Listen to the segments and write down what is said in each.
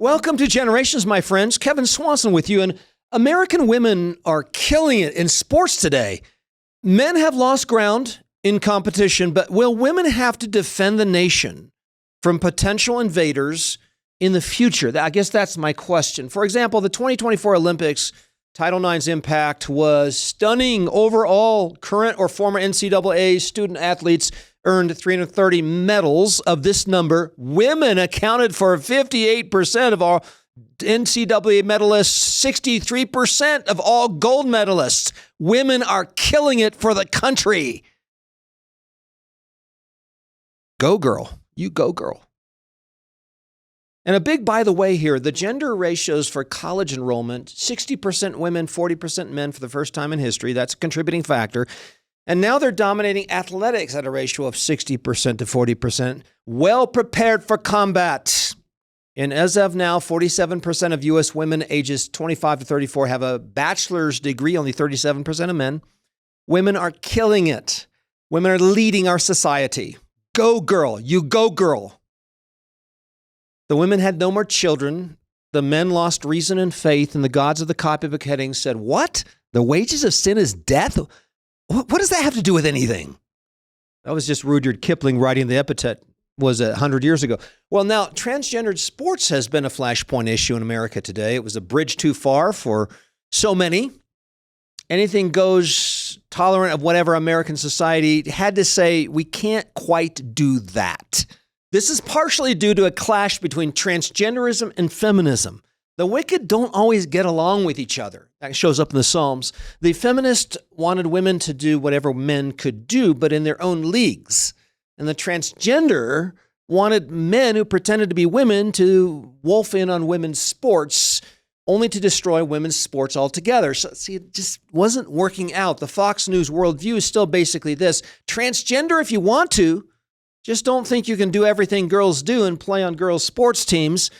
Welcome to Generations, my friends. Kevin Swanson with you. And American women are killing it in sports today. Men have lost ground in competition, but will women have to defend the nation from potential invaders in the future? I guess that's my question. For example, the 2024 Olympics, Title IX's impact was stunning. Overall, current or former NCAA student athletes earned 330 medals. Of this number, women accounted for 58% of all NCAA medalists, 63% of all gold medalists. Women are killing it for the country. Go, girl. You go, girl. And a big by the way here, the gender ratios for college enrollment, 60% women, 40% men for the first time in history. That's a contributing factor. And now they're dominating athletics at a ratio of 60% to 40%. Well prepared for combat. And as of now, 47% of U.S. women ages 25 to 34 have a bachelor's degree, only 37% of men. Women are killing it. Women are leading our society. Go, girl. You go, girl. The women had no more children. The men lost reason and faith, and the gods of the copybook heading said, what? The wages of sin is death? What does that have to do with anything? That was just Rudyard Kipling writing the epitaph, was 100 years ago. Well, now, transgendered sports has been a flashpoint issue in America today. It was a bridge too far for so many. Anything goes tolerant of whatever American society had to say, we can't quite do that. This is partially due to a clash between transgenderism and feminism. The wicked don't always get along with each other. That shows up in the Psalms. The feminists wanted women to do whatever men could do, but in their own leagues. And the transgender wanted men who pretended to be women to wolf in on women's sports, only to destroy women's sports altogether. So, see, it just wasn't working out. The Fox News worldview is still basically this: transgender if you want to, just don't think you can do everything girls do and play on girls' sports teams.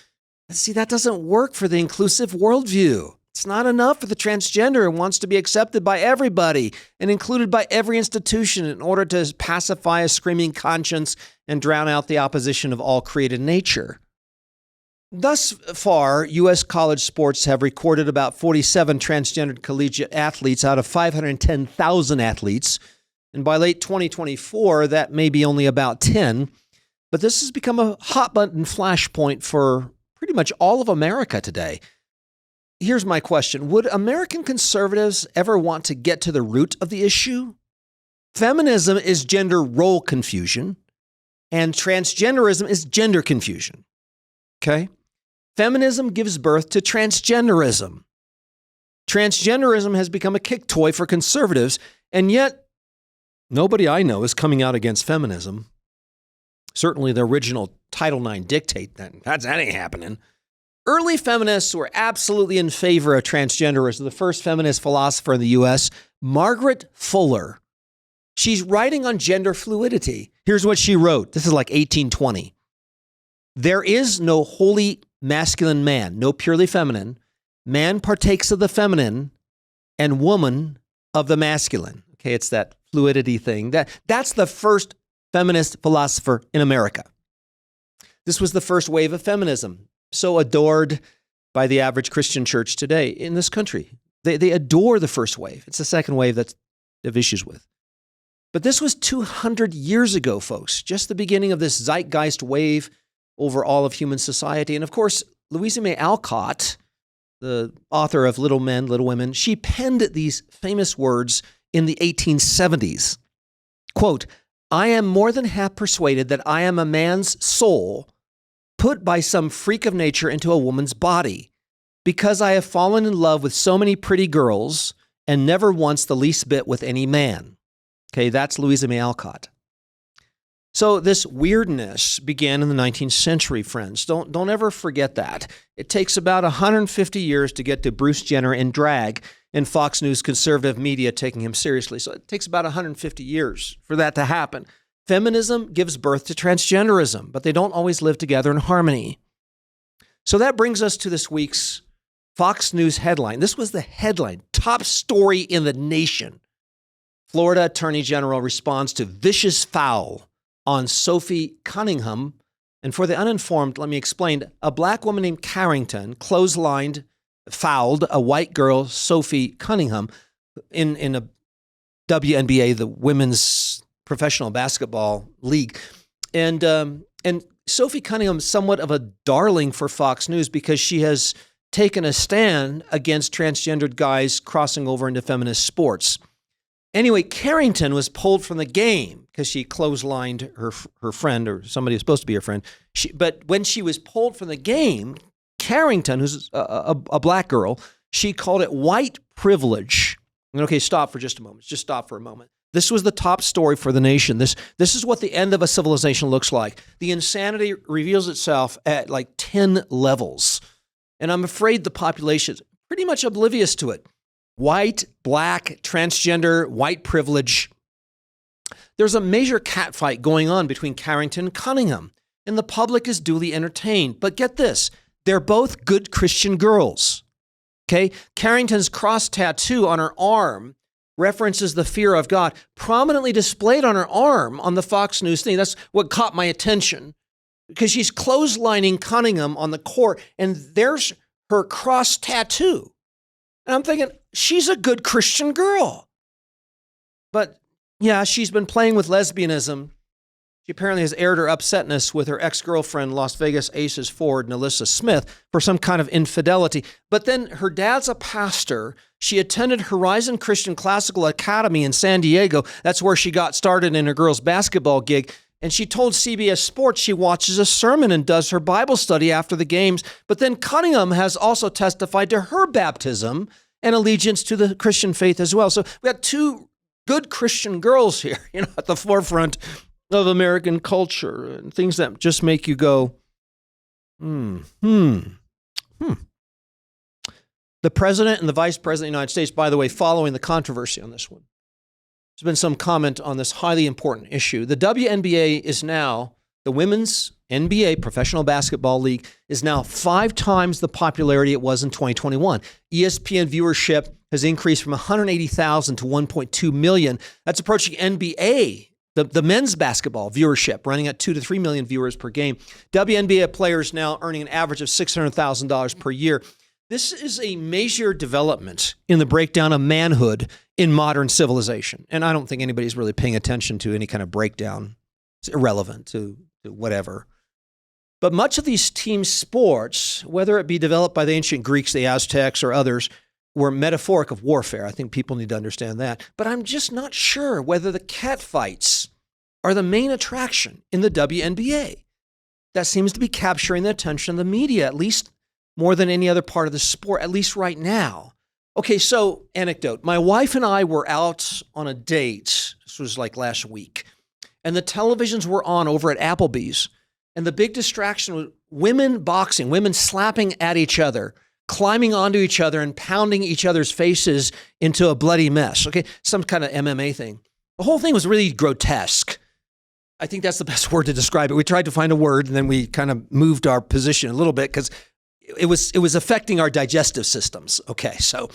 See, that doesn't work for the inclusive worldview. It's not enough for the transgender who wants to be accepted by everybody and included by every institution in order to pacify a screaming conscience and drown out the opposition of all created nature. Thus far, U.S. college sports have recorded about 47 transgendered collegiate athletes out of 510,000 athletes. And by late 2024, that may be only about 10. But this has become a hot button flashpoint for pretty much all of America today. Here's my question. Would American conservatives ever want to get to the root of the issue? Feminism is gender role confusion, and transgenderism is gender confusion. Okay? Feminism gives birth to transgenderism. Transgenderism has become a kick toy for conservatives, and yet nobody I know is coming out against feminism. Certainly the original Title IX dictate that ain't happening. Early feminists were absolutely in favor of transgenderism. The first feminist philosopher in the U.S., Margaret Fuller. She's writing on gender fluidity. Here's what she wrote. This is like 1820. There is no wholly masculine man, no purely feminine. Man partakes of the feminine and woman of the masculine. Okay, it's that fluidity thing. That's the first feminist philosopher in America. This was the first wave of feminism, so adored by the average Christian church today in this country. They adore the first wave. It's the second wave that they have issues with. But this was 200 years ago, folks, just the beginning of this zeitgeist wave over all of human society. And of course, Louisa May Alcott, the author of Little Men, Little Women, she penned these famous words in the 1870s. Quote, I am more than half persuaded that I am a man's soul put by some freak of nature into a woman's body, because I have fallen in love with so many pretty girls and never once the least bit with any man. Okay, that's Louisa May Alcott. So this weirdness began in the 19th century, friends. Don't ever forget that. It takes about 150 years to get to Bruce Jenner in drag and Fox News conservative media taking him seriously. So it takes about 150 years for that to happen. Feminism gives birth to transgenderism, but they don't always live together in harmony. So that brings us to this week's Fox News headline. This was the headline, top story in the nation. Florida Attorney General responds to vicious foul on Sophie Cunningham And for the uninformed, let me explain. A black woman named Carrington fouled a white girl, Sophie Cunningham, in a WNBA, the Women's Professional Basketball League. And Sophie Cunningham is somewhat of a darling for Fox News because she has taken a stand against transgendered guys crossing over into feminist sports. Anyway, Carrington was pulled from the game because she clotheslined her friend, or somebody who's supposed to be her friend. But when she was pulled from the game, Carrington, who's a black girl, she called it white privilege. Okay, stop for just a moment. Just stop for a moment. This was the top story for the nation. This is what the end of a civilization looks like. The insanity reveals itself at like 10 levels. And I'm afraid the population is pretty much oblivious to it. White, black, transgender, white privilege. There's a major catfight going on between Carrington and Cunningham, and the public is duly entertained. But get this, they're both good Christian girls. Okay? Carrington's cross tattoo on her arm references the fear of God, prominently displayed on her arm on the Fox News thing. That's what caught my attention, because she's clotheslining Cunningham on the court, and there's her cross tattoo. And I'm thinking, she's a good Christian girl. But yeah, she's been playing with lesbianism. She apparently has aired her upsetness with her ex-girlfriend, Las Vegas Aces forward, Nalissa Smith, for some kind of infidelity. But then her dad's a pastor. She attended Horizon Christian Classical Academy in San Diego. That's where she got started in her girls' basketball gig. And she told CBS Sports she watches a sermon and does her Bible study after the games. But then Cunningham has also testified to her baptism and allegiance to the Christian faith as well. So we got two good Christian girls here, at the forefront of American culture, and things that just make you go, The president and the vice president of the United States, by the way, following the controversy on this one. There's been some comment on this highly important issue. The WNBA is now, the Women's NBA Professional Basketball League, is now 5 times the popularity it was in 2021. ESPN viewership has increased from 180,000 to 1.2 million. That's approaching NBA, the men's basketball viewership, running at 2 to 3 million viewers per game. WNBA players now earning an average of $600,000 per year. This is a major development in the breakdown of manhood in modern civilization. And I don't think anybody's really paying attention to any kind of breakdown. It's irrelevant to whatever. But much of these team sports, whether it be developed by the ancient Greeks, the Aztecs, or others, were metaphoric of warfare. I think people need to understand that. But I'm just not sure whether the catfights are the main attraction in the WNBA. That seems to be capturing the attention of the media, at least more than any other part of the sport, at least right now. Okay, so anecdote. My wife and I were out on a date. This was like last week. And the televisions were on over at Applebee's. And the big distraction was women boxing, women slapping at each other, climbing onto each other and pounding each other's faces into a bloody mess. Okay, some kind of MMA thing. The whole thing was really grotesque. I think that's the best word to describe it. We tried to find a word, and then we kind of moved our position a little bit because it was affecting our digestive systems. Okay, so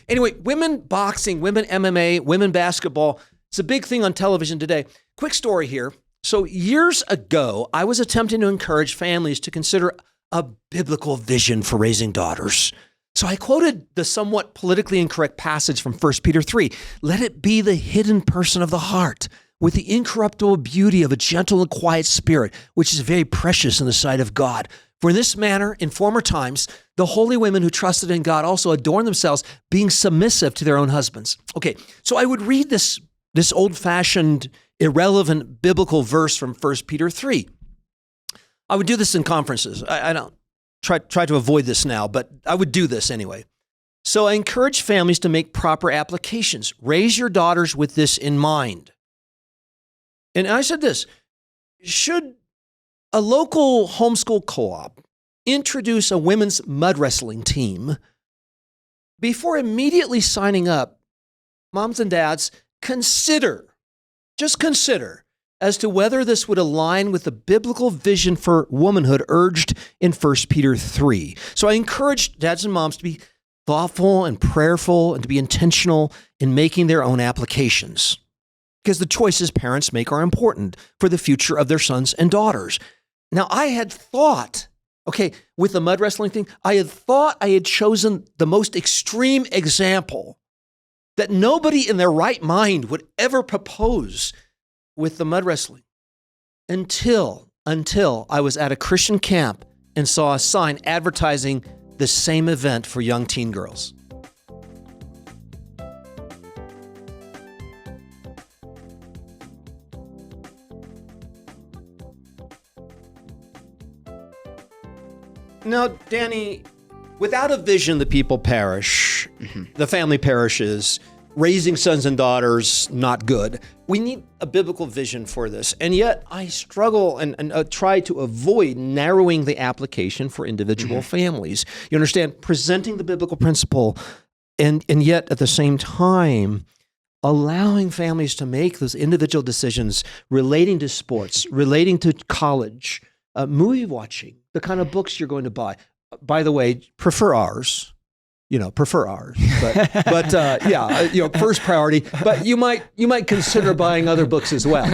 anyway, women boxing, women MMA, women basketball. It's a big thing on television today. Quick story here. So years ago, I was attempting to encourage families to consider a biblical vision for raising daughters. So I quoted the somewhat politically incorrect passage from 1 Peter 3. Let it be the hidden person of the heart, with the incorruptible beauty of a gentle and quiet spirit, which is very precious in the sight of God. For in this manner, in former times, the holy women who trusted in God also adorned themselves, being submissive to their own husbands. Okay, so I would read this old-fashioned, irrelevant biblical verse from 1 Peter 3. I would do this in conferences. I don't try to avoid this now, but I would do this anyway. So I encourage families to make proper applications. Raise your daughters with this in mind. And I said this, should a local homeschool co-op introduce a women's mud wrestling team, before immediately signing up, moms and dads, just consider as to whether this would align with the biblical vision for womanhood urged in 1 Peter 3. So I encourage dads and moms to be thoughtful and prayerful and to be intentional in making their own applications, because the choices parents make are important for the future of their sons and daughters. Now, I had thought, okay, with the mud wrestling thing, I had thought I had chosen the most extreme example that nobody in their right mind would ever propose with the mud wrestling until I was at a Christian camp and saw a sign advertising the same event for young teen girls. Now, Danny, without a vision, the people perish. The family perishes. Raising sons and daughters, not good. We need a biblical vision for this. And yet I struggle and try to avoid narrowing the application for individual families. You understand, presenting the biblical principle and yet at the same time, allowing families to make those individual decisions relating to sports, relating to college, movie watching, the kind of books you're going to buy. By the way, prefer ours. Prefer ours, but first priority. But you might consider buying other books as well.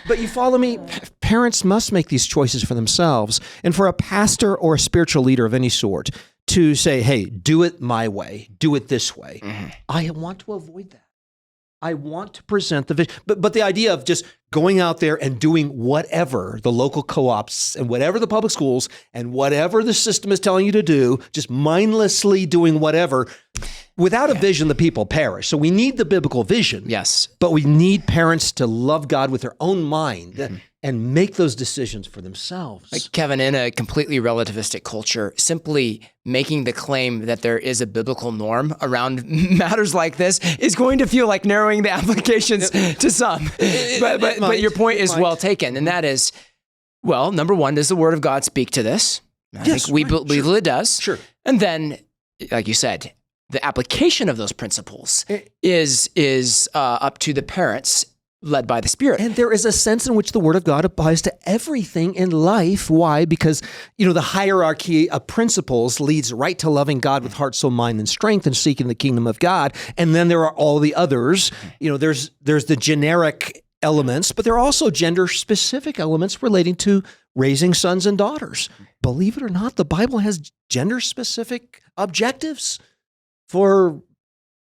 But you follow me? Parents must make these choices for themselves, and for a pastor or a spiritual leader of any sort to say, "Hey, do it my way, do it this way." I want to avoid that. I want to present the vision, but the idea of just going out there and doing whatever the local co-ops and whatever the public schools and whatever the system is telling you to do, just mindlessly doing whatever, without a vision, the people perish. So we need the biblical vision. Yes. But we need parents to love God with their own mind and make those decisions for themselves. Like Kevin, in a completely relativistic culture, simply making the claim that there is a biblical norm around matters like this is going to feel like narrowing the applications to some. But your point is well taken, and that is, well, number one, does the Word of God speak to this? I think we believe it does. Sure. And then, like you said, the application of those principles is up to the parents led by the Spirit. And there is a sense in which the Word of God applies to everything in life. Why? Because, the hierarchy of principles leads right to loving God with heart, soul, mind, and strength and seeking the kingdom of God. And then there are all the others. There's the generic elements, but there are also gender-specific elements relating to raising sons and daughters. Believe it or not, the Bible has gender-specific objectives for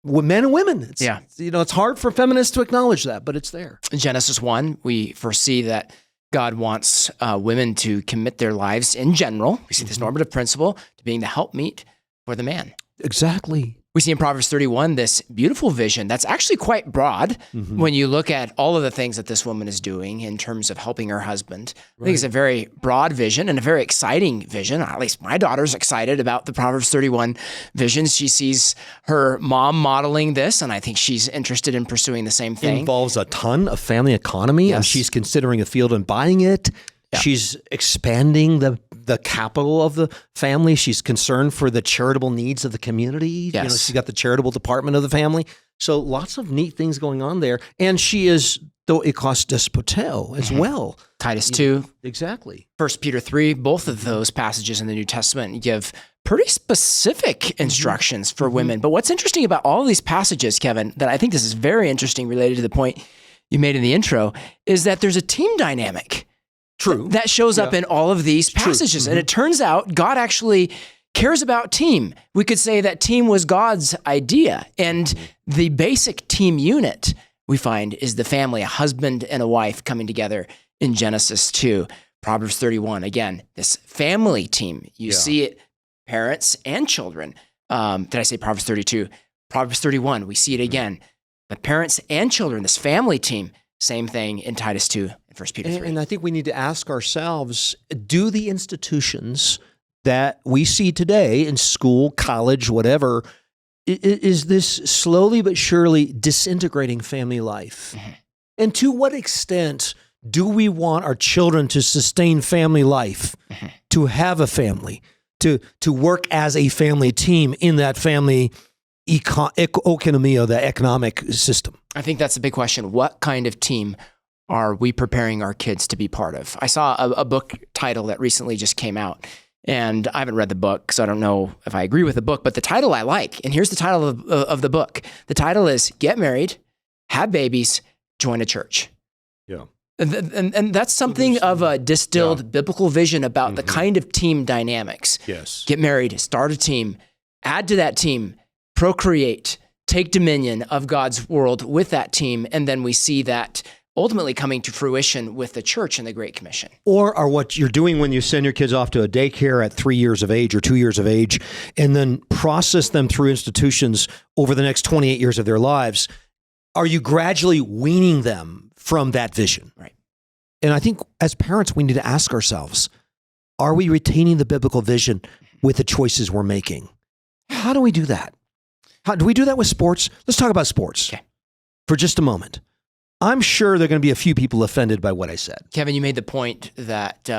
men and women. It's hard for feminists to acknowledge that, but it's there. In Genesis 1, we foresee that God wants women to commit their lives in general. We see this normative principle to being the helpmeet for the man. Exactly. We see in Proverbs 31 this beautiful vision that's actually quite broad when you look at all of the things that this woman is doing in terms of helping her husband. I think it's a very broad vision and a very exciting vision. At least my daughter's excited about the Proverbs 31 vision. She sees her mom modeling this, and I think she's interested in pursuing the same thing. It involves a ton of family economy, and she's considering a field and buying it. Yeah. She's expanding the capital of the family. She's concerned for the charitable needs of the community. Yes. She's got the charitable department of the family. So lots of neat things going on there. And she is, though it costs despoteo as well. Titus 2. Exactly. 1 Peter 3, both of those passages in the New Testament give pretty specific instructions for women. But what's interesting about all of these passages, Kevin, that I think this is very interesting related to the point you made in the intro, is that there's a team dynamic. True. That shows up in all of these passages. And it turns out God actually cares about team. We could say that team was God's idea. And the basic team unit we find is the family, a husband and a wife coming together in Genesis 2. Proverbs 31, again, this family team. You see it, parents and children. Did I say Proverbs 32? Proverbs 31, we see it again. The parents and children, this family team. Same thing in Titus 2 and 1 Peter 3. And I think we need to ask ourselves, do the institutions that we see today in school, college, whatever, is this slowly but surely disintegrating family life? And to what extent do we want our children to sustain family life, to have a family, to work as a family team in that family economy, the economic system? I think that's a big question. What kind of team are we preparing our kids to be part of? I saw a book title that recently just came out, and I haven't read the book, so I don't know if I agree with the book, but the title I like. And here's the title of the book. The title is Get Married, Have Babies, Join a Church. Yeah. And that's something of a distilled biblical vision about the kind of team dynamics. Yes. Get married, start a team, add to that team, procreate, take dominion of God's world with that team, and then we see that ultimately coming to fruition with the church and the Great Commission. Or what you're doing when you send your kids off to a daycare at 3 years of age or 2 years of age, and then process them through institutions over the next 28 years of their lives. Are you gradually weaning them from that vision? Right. And I think as parents, we need to ask ourselves, are we retaining the biblical vision with the choices we're making? How do we do that? How do we do that with sports? Let's talk about sports for just a moment. I'm sure there are going to be a few people offended by what I said. Kevin, you made the point that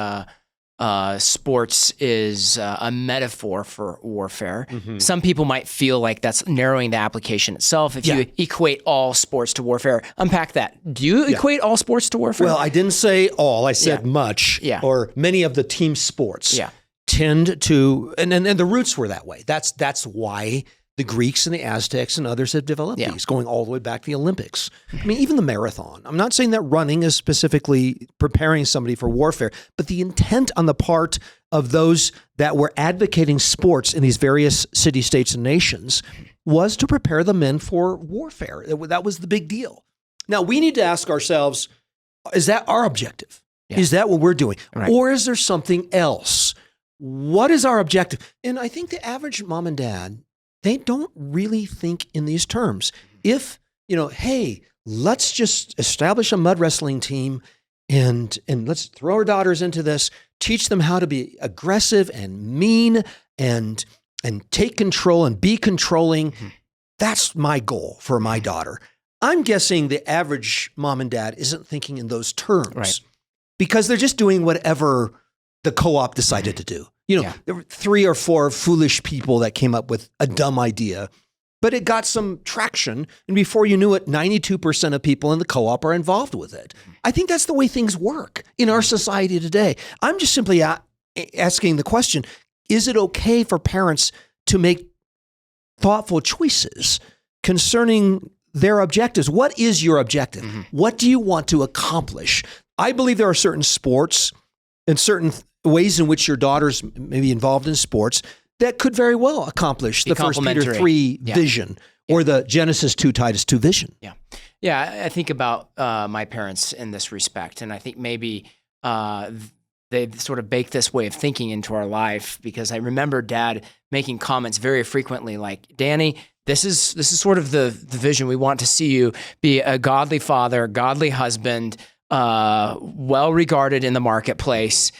sports is a metaphor for warfare. Mm-hmm. Some people might feel like that's narrowing the application itself. If you equate all sports to warfare, unpack that. Do you equate all sports to warfare? Well, I didn't say all. I said much, or many of the team sports tend to, and the roots were that way. That's why the Greeks and the Aztecs and others have developed these, going all the way back to the Olympics. I mean, even the marathon. I'm not saying that running is specifically preparing somebody for warfare, but the intent on the part of those that were advocating sports in these various city, states, and nations was to prepare the men for warfare. That was the big deal. Now, we need to ask ourselves, is that our objective? Yeah. Is that what we're doing? Right. Or is there something else? What is our objective? And I think the average mom and dad, they don't really think in these terms. If, hey, let's just establish a mud wrestling team and let's throw our daughters into this, teach them how to be aggressive and mean and take control and be controlling. That's my goal for my daughter. I'm guessing the average mom and dad isn't thinking in those terms because they're just doing whatever the co-op decided to do. There were 3 or 4 foolish people that came up with a dumb idea, but it got some traction. And before you knew it, 92% of people in the co-op are involved with it. I think that's the way things work in our society today. I'm just simply asking the question, is it okay for parents to make thoughtful choices concerning their objectives? What is your objective? Mm-hmm. What do you want to accomplish? I believe there are certain sports and certain ways in which your daughter's maybe involved in sports that could very well accomplish the 1 Peter 3 vision or the Genesis 2, Titus 2 vision. Yeah, I think about my parents in this respect, and I think maybe they sort of baked this way of thinking into our life because I remember Dad making comments very frequently like, Danny, this is sort of the vision. We want to see you be a godly father, godly husband, well regarded in the marketplace.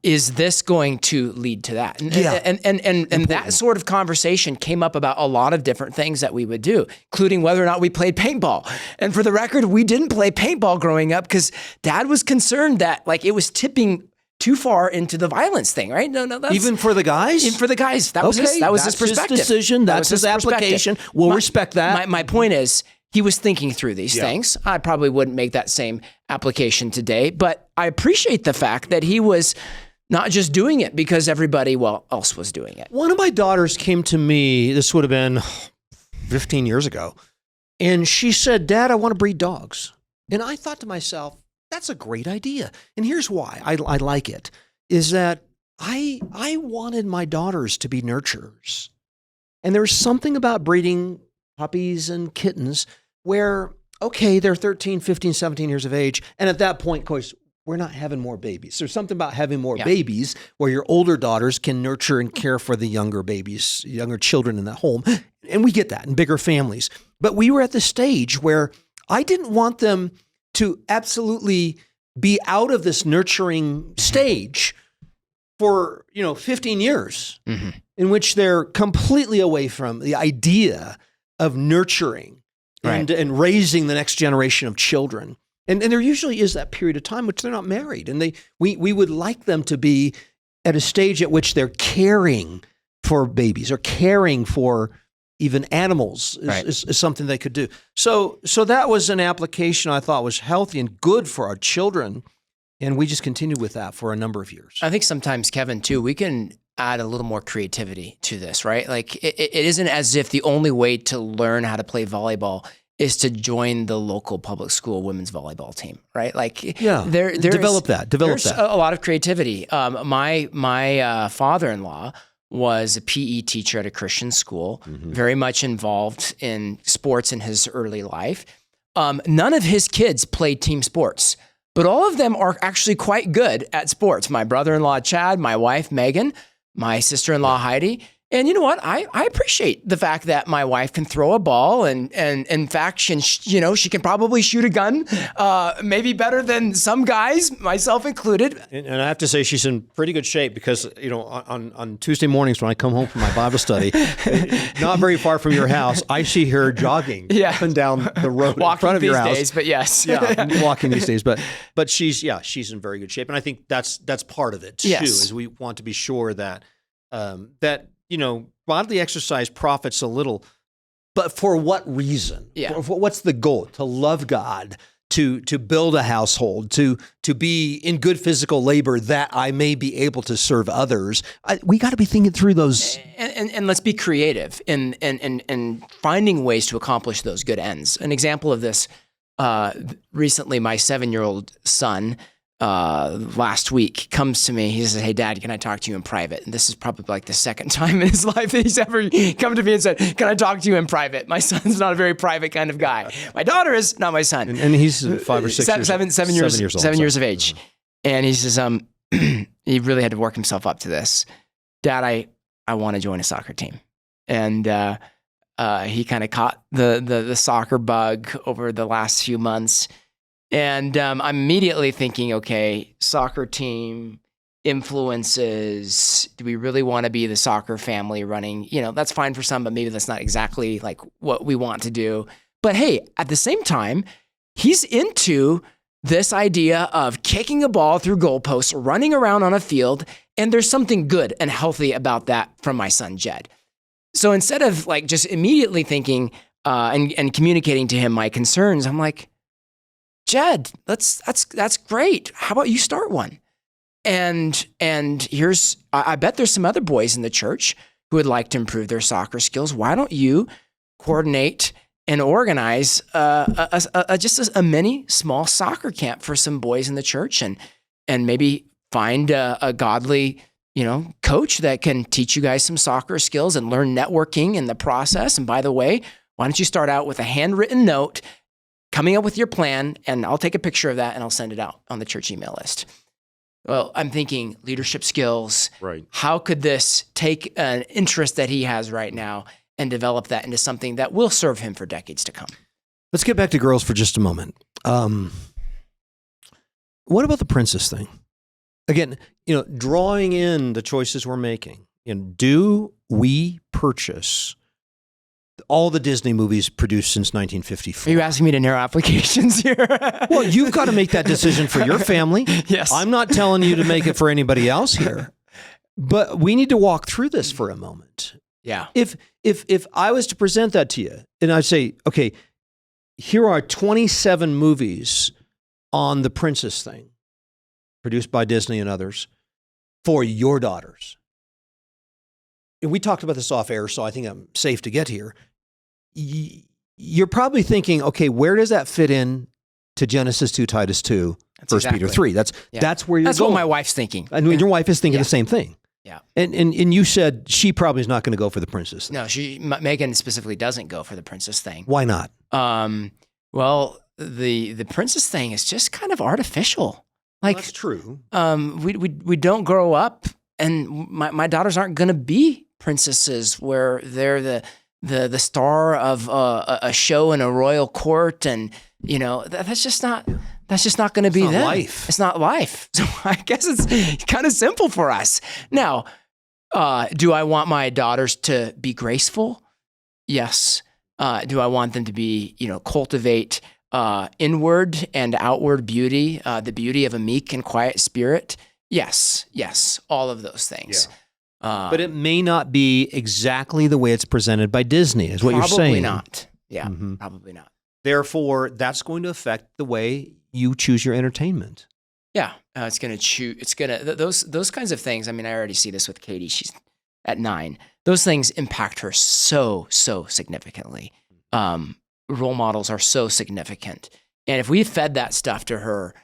Is this going to lead to that? And that sort of conversation came up about a lot of different things that we would do, including whether or not we played paintball. And for the record, we didn't play paintball growing up because Dad was concerned that it was tipping too far into the violence thing, right? No, that's even for the guys. Even for the guys, that was his perspective. His decision. That's his application. We'll respect that. My point is, he was thinking through these things. I probably wouldn't make that same application today, but I appreciate the fact that he was not just doing it because everybody else was doing it. One of my daughters came to me, this would have been 15 years ago, and she said, Dad, I want to breed dogs. And I thought to myself, that's a great idea. And here's why I like it, is that I wanted my daughters to be nurturers. And there's something about breeding puppies and kittens where, okay, they're 13, 15, 17 years of age. And at that point, of course, we're not having more babies. There's something about having more babies where your older daughters can nurture and care for the younger babies, younger children in the home. And we get that in bigger families. But we were at the stage where I didn't want them to absolutely be out of this nurturing stage for, 15 years in which they're completely away from the idea of nurturing and raising the next generation of children. And there usually is that period of time which they're not married. And we would like them to be at a stage at which they're caring for babies or caring for even animals is something they could do. So that was an application I thought was healthy and good for our children. And we just continued with that for a number of years. I think sometimes, Kevin, too, we can add a little more creativity to this, right? Like it isn't as if the only way to learn how to play volleyball is to join the local public school women's volleyball team, right? Like, develop that. There's a lot of creativity. My father-in-law was a PE teacher at a Christian school, very much involved in sports in his early life. None of his kids played team sports, but all of them are actually quite good at sports. My brother-in-law, Chad, my wife, Megan, my sister-in-law, Heidi. And you know what? I appreciate the fact that my wife can throw a ball and in fact, she can probably shoot a gun, maybe better than some guys, myself included. And I have to say she's in pretty good shape because, on Tuesday mornings when I come home from my Bible study, not very far from your house, I see her jogging up and down the road in front of your house. Walking these days, but yes. Walking these days. But she's in very good shape. And I think that's part of it too, is we want to be sure that bodily exercise profits a little, but for what reason? Yeah. What's the goal? To love God, to build a household, to be in good physical labor that I may be able to serve others. We got to be thinking through those. And let's be creative in finding ways to accomplish those good ends. An example of this, recently my 7-year-old son, last week comes to me. He says, "Hey, Dad, can I talk to you in private?" And this is probably like the second time in his life that he's ever come to me and said, "Can I talk to you in private?" My son's not a very private kind of guy. My daughter is, not my son. And he's 5 or 6 years, 7 years old. 7 years of age. And he says, he really had to work himself up to this. "Dad, I want to join a soccer team." And he kind of caught the soccer bug over the last few months. And I'm immediately thinking, okay, soccer team, influences. Do we really want to be the soccer family running? That's fine for some, but maybe that's not exactly like what we want to do. But hey, at the same time, he's into this idea of kicking a ball through goalposts, running around on a field, and there's something good and healthy about that from my son, Jed. So instead of like just immediately thinking and communicating to him my concerns, I'm like, "Jed, that's great. How about you start one?" And here's, I bet there's some other boys in the church who would like to improve their soccer skills. Why don't you coordinate and organize just a mini small soccer camp for some boys in the church, and maybe find a godly coach that can teach you guys some soccer skills and learn networking in the process. And by the way, why don't you start out with a handwritten note coming up with your plan, and I'll take a picture of that and I'll send it out on the church email list. Well, I'm thinking leadership skills. Right. How could this take an interest that he has right now and develop that into something that will serve him for decades to come? Let's get back to girls for just a moment. What about the princess thing? Again, drawing in the choices we're making. Do we purchase all the Disney movies produced since 1954. Are you asking me to narrow applications here? Well, you've got to make that decision for your family. Yes. I'm not telling you to make it for anybody else here. But we need to walk through this for a moment. Yeah. If I was to present that to you and I'd say, okay, here are 27 movies on the princess thing produced by Disney and others for your daughters. And we talked about this off air, so I think I'm safe to get here. You're probably thinking, okay, where does that fit in to Genesis 2, Titus 2, 1 Peter 3? That's where you're going. That's what my wife's thinking. And your wife is thinking the same thing. Yeah. And you said she probably is not going to go for the princess thing. No, Megan specifically doesn't go for the princess thing. Why not? Well, the princess thing is just kind of artificial. Like, that's true. We don't grow up, and my daughters aren't going to be princesses where they're the star of a show in a royal court, and that's just not going to be them. Life. It's not life. So I guess it's kind of simple for us. Now, do I want my daughters to be graceful? Yes. Do I want them to be, cultivate inward and outward beauty, the beauty of a meek and quiet spirit? Yes, all of those things. Yeah. But it may not be exactly the way it's presented by Disney, is what you're saying. Probably not. Yeah, Probably not. Therefore, that's going to affect the way you choose your entertainment. Yeah, it's going to those kinds of things. I mean, I already see this with Katie. She's at 9. Those things impact her so significantly. role models are so significant. And if we fed that stuff to her,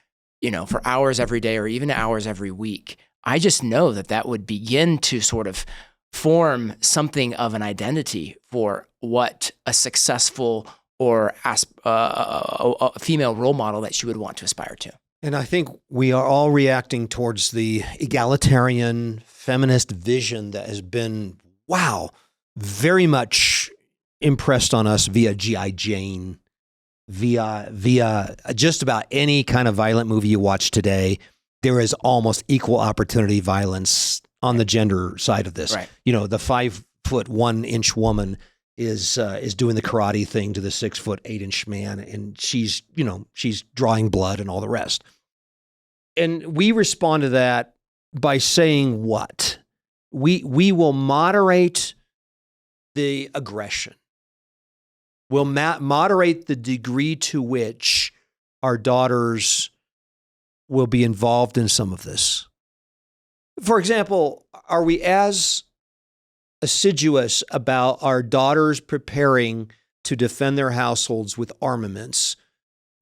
for hours every day or even hours every week, I just know that would begin to sort of form something of an identity for what a successful or a female role model that she would want to aspire to. And I think we are all reacting towards the egalitarian feminist vision that has been, very much impressed on us via G.I. Jane, via just about any kind of violent movie you watch today. There is almost equal opportunity violence on the gender side of this. Right. The 5'1" woman is doing the karate thing to the 6'8" man, and she's drawing blood and all the rest. And we respond to that by saying what? We will moderate the aggression. We'll moderate the degree to which our daughters will be involved in some of this. For example, are we as assiduous about our daughters preparing to defend their households with armaments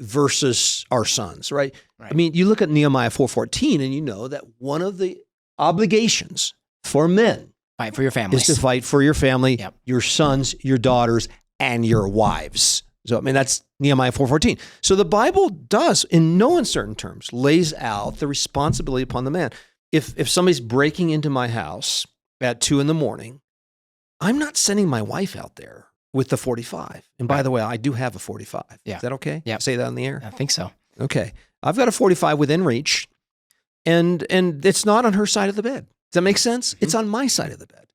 versus our sons, right? I mean, you look at Nehemiah 4:14 and you know that one of the obligations for men fight for your families. Is to fight for your family, Yep. your sons, your daughters, and your wives. So, I mean, that's Nehemiah 4:14. So the Bible does, in no uncertain terms, lays out the responsibility upon the man. If somebody's breaking into my house at 2 a.m, I'm not sending my wife out there with the 45. And by the way, I do have a 45. Yeah. Is that okay? Yeah. Say that on the air? I think so. Okay. I've got a 45 within reach, and it's not on her side of the bed. Does that make sense? It's on my side of the bed.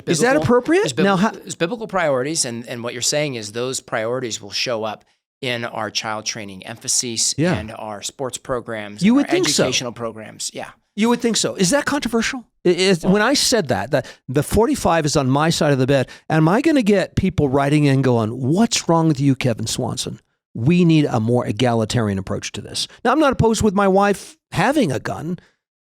Is that appropriate? There's biblical priorities, and what you're saying is those priorities will show up in our child training emphases and our sports programs, You and would our think so. educational programs. Yeah. You would think so. Is that controversial? When I said that the 45 is on my side of the bed, am I going to get people writing in going, what's wrong with you, Kevin Swanson? We need a more egalitarian approach to this. Now, I'm not opposed with my wife having a gun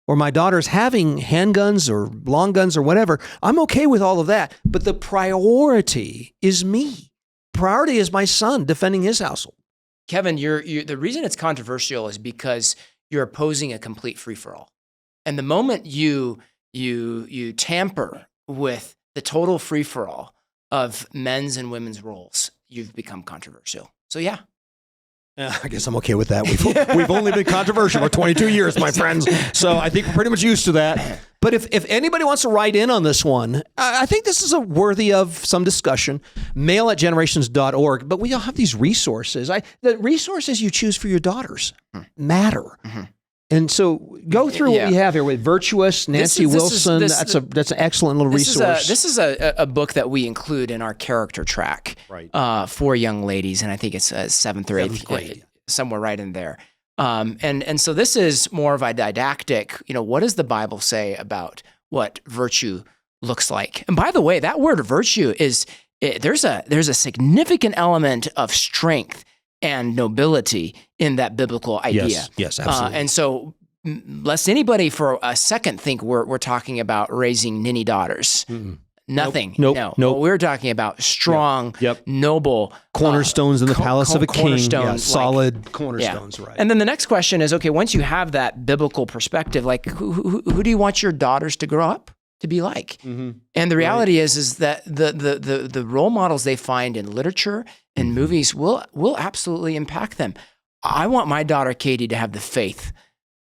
or my daughters having handguns or long guns or whatever. I'm okay with all of that. But the priority is me. Priority is my son defending his household. Kevin, the reason it's controversial is because you're opposing a complete free-for-all. And the moment you tamper with the total free-for-all of men's and women's roles, you've become controversial. So yeah. I guess I'm okay with that. We've only been controversial for 22 years, my friends. So I think we're pretty much used to that. But if anybody wants to write in on this one, I think this is worthy of some discussion. mail@generations.org. But we all have these resources. The resources you choose for your daughters matter. Mm-hmm. And so go through what we have here with Virtuous, Nancy Wilson. That's an excellent little resource. This is a book that we include in our character track for young ladies, and I think it's 7th or 8th grade, somewhere right in there. And so this is more of a didactic, what does the Bible say about what virtue looks like? And by the way, that word virtue there's a significant element of strength and nobility in that biblical idea. Yes, absolutely. And so, lest anybody for a second think we're talking about raising ninny daughters. Mm-mm. Nothing. Nope. We're talking about strong, noble cornerstones in the palace of a king. Yeah, solid cornerstones, right? And then the next question is, okay, once you have that biblical perspective, like who do you want your daughters to grow up to be like? Mm-hmm. And the reality is that the role models they find in literature and movies will absolutely impact them. I want my daughter Katie to have the faith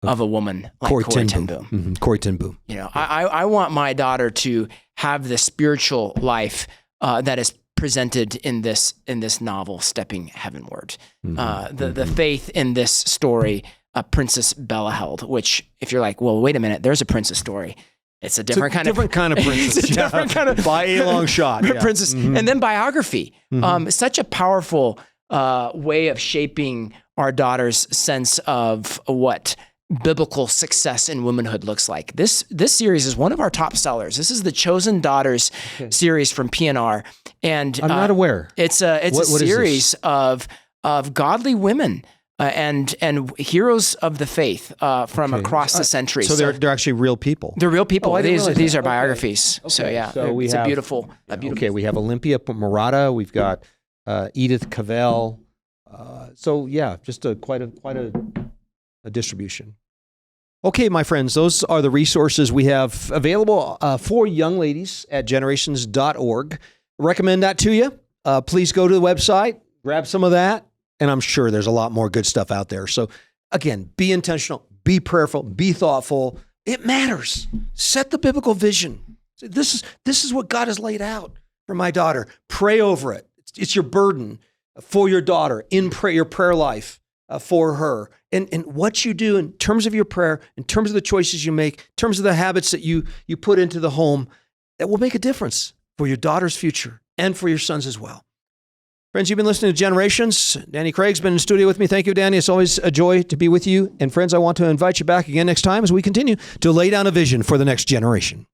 of a woman like Corrie ten Boom. Mm-hmm. Corrie ten Boom. I want my daughter to have the spiritual life that is presented in this novel, Stepping Heavenward. Mm-hmm. The faith in this story, Princess Bellaheld, which if you're like, well, wait a minute, there's a princess story. It's a different kind of princess. It's a different kind of by a long shot. Princess. Mm-hmm. And then biography. Mm-hmm. Such a powerful way of shaping our daughter's sense of what biblical success in womanhood looks like. This series is one of our top sellers. This is the Chosen Daughters series from P&R. And I'm not aware. It's a series of godly women. And heroes of the faith from across the centuries. So they're actually real people. They're real people. These are biographies. Okay. So yeah, so it's a beautiful. Okay, we have Olympia Murata. We've got Edith Cavell. So yeah, just quite a distribution. Okay, my friends, those are the resources we have available for young ladies at generations.org. Recommend that to you. Please go to the website, grab some of that, and I'm sure there's a lot more good stuff out there. So again, be intentional, be prayerful, be thoughtful. It matters. Set the biblical vision. This is what God has laid out for my daughter. Pray over it. It's your burden for your daughter in prayer, your prayer life for her. And what you do in terms of your prayer, in terms of the choices you make, in terms of the habits that you put into the home, that will make a difference for your daughter's future and for your sons as well. Friends, you've been listening to Generations. Danny Craig's been in the studio with me. Thank you, Danny. It's always a joy to be with you. And friends, I want to invite you back again next time as we continue to lay down a vision for the next generation.